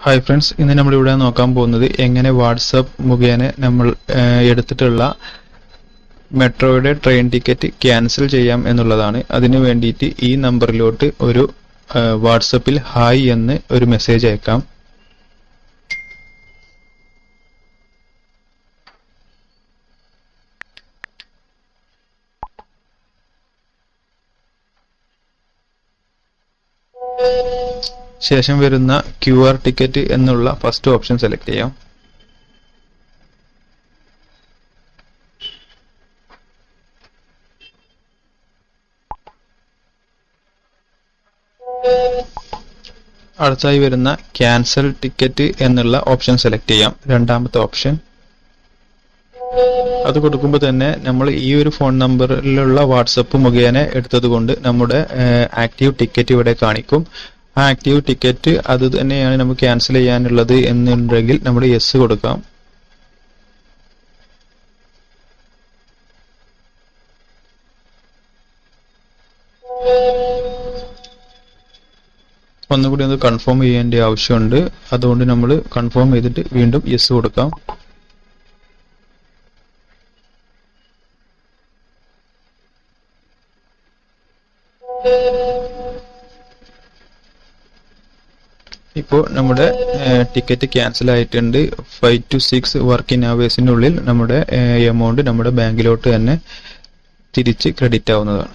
Hi friends, ഇന്ന് നമ്മളിവിടെ നോക്കാൻ പോകുന്നത് എങ്ങനെ വാട്സപ്പ് മുഖേന നമ്മൾ എടുത്തിട്ടുള്ള മെട്രോയുടെ ട്രെയിൻ ടിക്കറ്റ് ക്യാൻസൽ ചെയ്യാം എന്നുള്ളതാണ്. അതിനു വേണ്ടിയിട്ട് ഈ നമ്പറിലോട്ട് ഒരു വാട്സപ്പിൽ ഹായ് എന്ന് ഒരു മെസ്സേജ് അയക്കാം. ശേഷം വരുന്ന QR ടിക്കറ്റ് എന്നുള്ള ഫസ്റ്റ് ഓപ്ഷൻ സെലക്ട് ചെയ്യാം. അടുത്തായി വരുന്ന ക്യാൻസൽ ടിക്കറ്റ് എന്നുള്ള ഓപ്ഷൻ സെലക്ട് ചെയ്യാം, രണ്ടാമത്തെ ഓപ്ഷൻ. അത് കൊടുക്കുമ്പോൾ തന്നെ നമ്മൾ ഈ ഒരു ഫോൺ നമ്പറിലുള്ള വാട്സപ്പ് മുഖേന എടുത്തത് കൊണ്ട് നമ്മുടെ ആക്റ്റീവ് ടിക്കറ്റ് ഇവിടെ കാണിക്കും. ആ ആക്റ്റീവ് ടിക്കറ്റ് അത് തന്നെയാണ് നമുക്ക് ക്യാൻസൽ ചെയ്യാനുള്ളത് എന്നുണ്ടെങ്കിൽ നമ്മൾ യെസ് കൊടുക്കാം. ഒന്നുകൂടി ഒന്ന് കൺഫേം ചെയ്യേണ്ട ആവശ്യമുണ്ട്. അതുകൊണ്ട് നമ്മൾ കൺഫേം ചെയ്തിട്ട് വീണ്ടും യെസ് കൊടുക്കാം. ഇപ്പോൾ നമ്മുടെ ടിക്കറ്റ് ക്യാൻസൽ ആയിട്ടുണ്ട്. 5 to 6 വർക്കിംഗ് അവേഴ്സിനുള്ളിൽ നമ്മുടെ എമൗണ്ട് നമ്മുടെ ബാങ്കിലോട്ട് തന്നെ തിരിച്ച് ക്രെഡിറ്റ് ആവുന്നതാണ്.